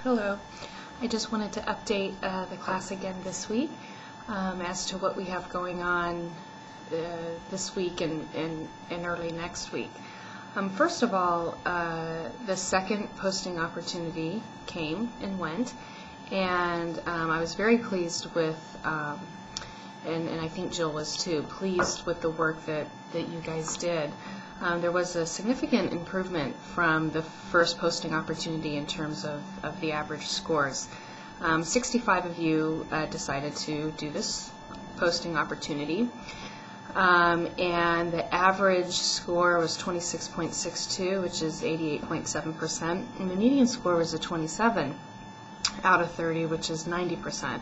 Hello. I just wanted to update the class again this week as to what we have going on this week and early next week. First of all, the second posting opportunity came and went, and I was very pleased with, and I think Jill was too, pleased with the work that you guys did. There was a significant improvement from the first posting opportunity in terms of the average scores. 65 of you decided to do this posting opportunity, and the average score was 26.62, which is 88.7%, and the median score was a 27 out of 30, which is 90%.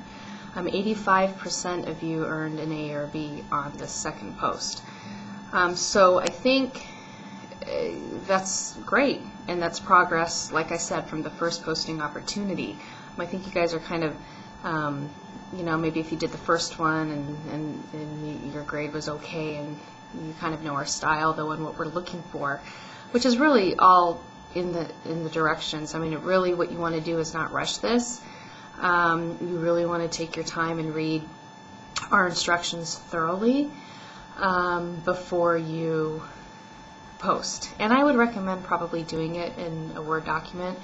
85% of you earned an A or a B on the second post. So I think that's great, and that's progress, like I said, from the first posting opportunity. I think you guys are kind of, maybe if you did the first one and your grade was okay, and you kind of know our style, though, and what we're looking for, which is really all in the directions. I mean, really what you want to do is not rush this. You really want to take your time and read our instructions thoroughly before you post. And I would recommend probably doing it in a Word document,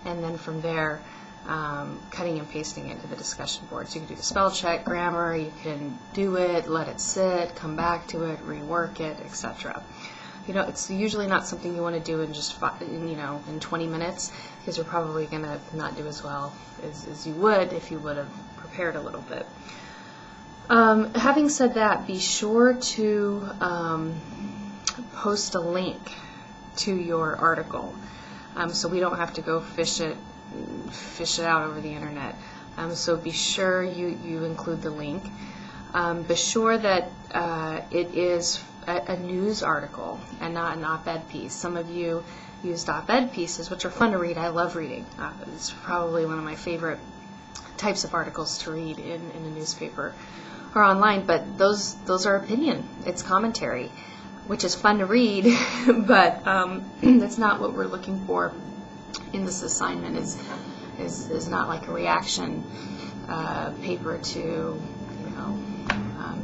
and then from there cutting and pasting it into the discussion board. So you can do the spell check, grammar, you can do it, let it sit, come back to it, rework it, etc. It's usually not something you want to do in just in 20 minutes, because you're probably going to not do as well as you would if you would have prepared a little bit. Having said that, be sure to post a link to your article, so we don't have to go fish it out over the internet. So be sure you include the link. Be sure that it is a news article and not an op-ed piece. Some of you used op-ed pieces, which are fun to read. I love reading. It's probably one of my favorite types of articles to read in a newspaper or online, but those are opinion. It's commentary, which is fun to read, but that's not what we're looking for in this assignment. Is not like a reaction paper to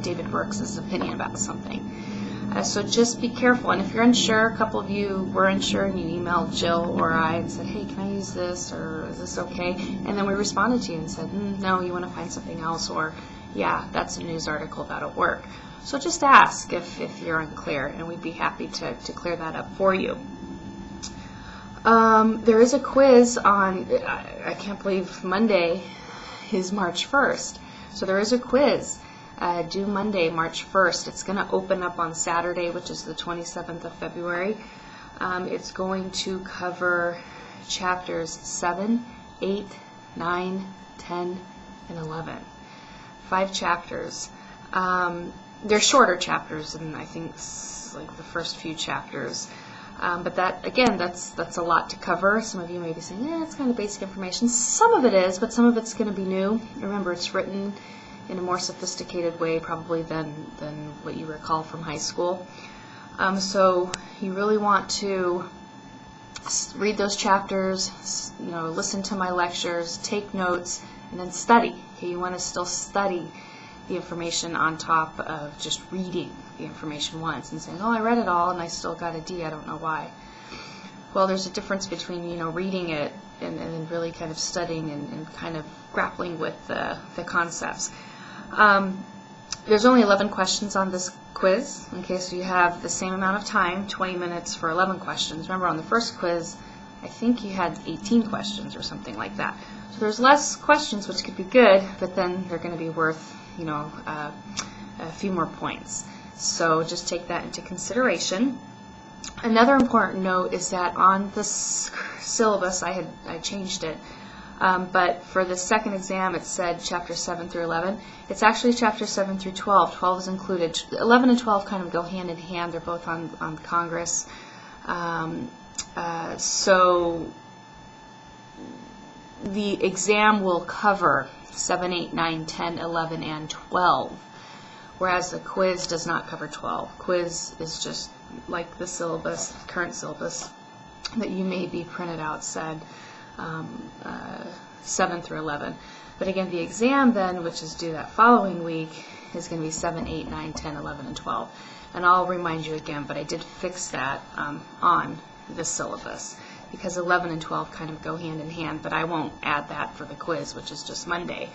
David Brooks' opinion about something. So just be careful, and if you're unsure, a couple of you were unsure and you emailed Jill or I and said, hey, can I use this, or is this okay? And then we responded to you and said, no, you want to find something else, or yeah, that's a news article, that'll work. So just ask if you're unclear, and we'd be happy to clear that up for you. There is a quiz on, I can't believe Monday is March 1st, so there is a quiz due Monday, March 1st. It's going to open up on Saturday, which is the 27th of February. It's going to cover chapters 7, 8, 9, 10, and 11. 5 chapters. They're shorter chapters than I think like the first few chapters. But that, again, that's a lot to cover. Some of you may be saying, it's kind of basic information. Some of it is, but some of it's going to be new. Remember, it's written in a more sophisticated way probably than what you recall from high school. So you really want to read those chapters, listen to my lectures, take notes, and then study. Okay, you want to still study the information on top of just reading the information once and saying, I read it all and I still got a D, I don't know why. Well, there's a difference between reading it and really kind of studying and kind of grappling with the concepts. There's only 11 questions on this quiz. Okay, so you have the same amount of time, 20 minutes for 11 questions. Remember, on the first quiz, I think you had 18 questions or something like that. So there's less questions, which could be good, but then they're going to be worth, a few more points. So just take that into consideration. Another important note is that on this syllabus, I changed it, but for the second exam it said chapter 7 through 11. It's actually chapter 7 through 12. 12 is included. 11 and 12 kind of go hand in hand. They're both on Congress. So the exam will cover 7, 8, 9, 10, 11, and 12, whereas the quiz does not cover 12. Quiz is just like the current syllabus that you may be printed out said 7 through 11. But again, the exam then, which is due that following week, is going to be 7, 8, 9, 10, 11, and 12. And I'll remind you again, but I did fix that on the syllabus because 11 and 12 kind of go hand in hand, but I won't add that for the quiz, which is just Monday.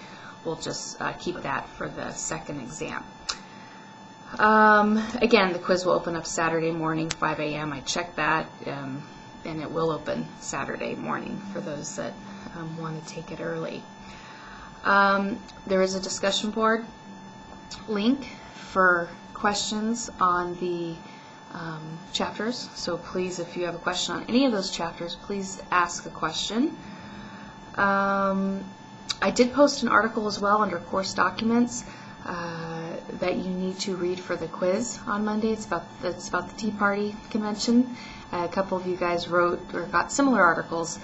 We'll just keep that for the second exam. Again, the quiz will open up Saturday morning, 5 a.m. I checked that, and it will open Saturday morning for those that want to take it early. There is a discussion board link for questions on the chapters, so please, if you have a question on any of those chapters, please ask a question. I did post an article as well under course documents that you need to read for the quiz on Monday. It's about the Tea Party convention. A couple of you guys wrote or got similar articles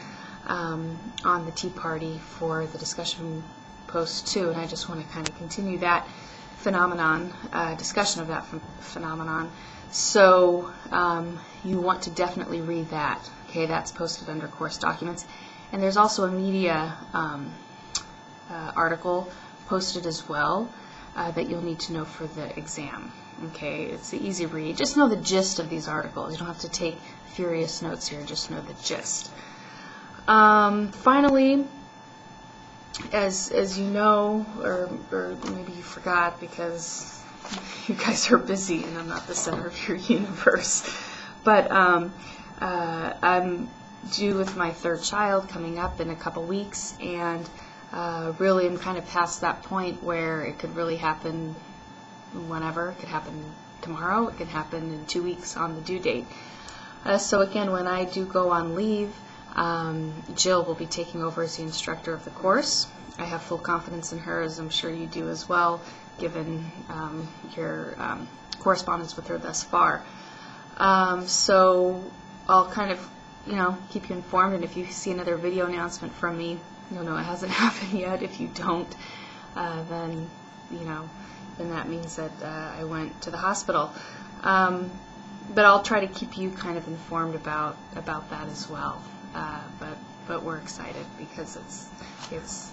on the Tea Party for the discussion post too, and I just want to kind of continue that phenomenon, discussion of that phenomenon. So you want to definitely read that. Okay, that's posted under course documents. And there's also a media article posted as well that you'll need to know for the exam. Okay, it's an easy read. Just know the gist of these articles. You don't have to take furious notes here, just know the gist. Finally, as you know, or maybe you forgot because you guys are busy and I'm not the center of your universe, but I'm due with my third child coming up in a couple weeks, and really I'm kind of past that point where it could really happen whenever. It could happen tomorrow, it could happen in 2 weeks on the due date. So again, when I do go on leave, Jill will be taking over as the instructor of the course. I have full confidence in her, as I'm sure you do as well, given your correspondence with her thus far. So I'll kind of, keep you informed, and if you see another video announcement from me, you'll know it hasn't happened yet. If you don't, then that means that I went to the hospital. But I'll try to keep you kind of informed about that as well. But we're excited because it's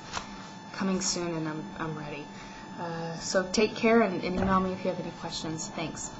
coming soon, and I'm ready. So take care, and email me if you have any questions. Thanks.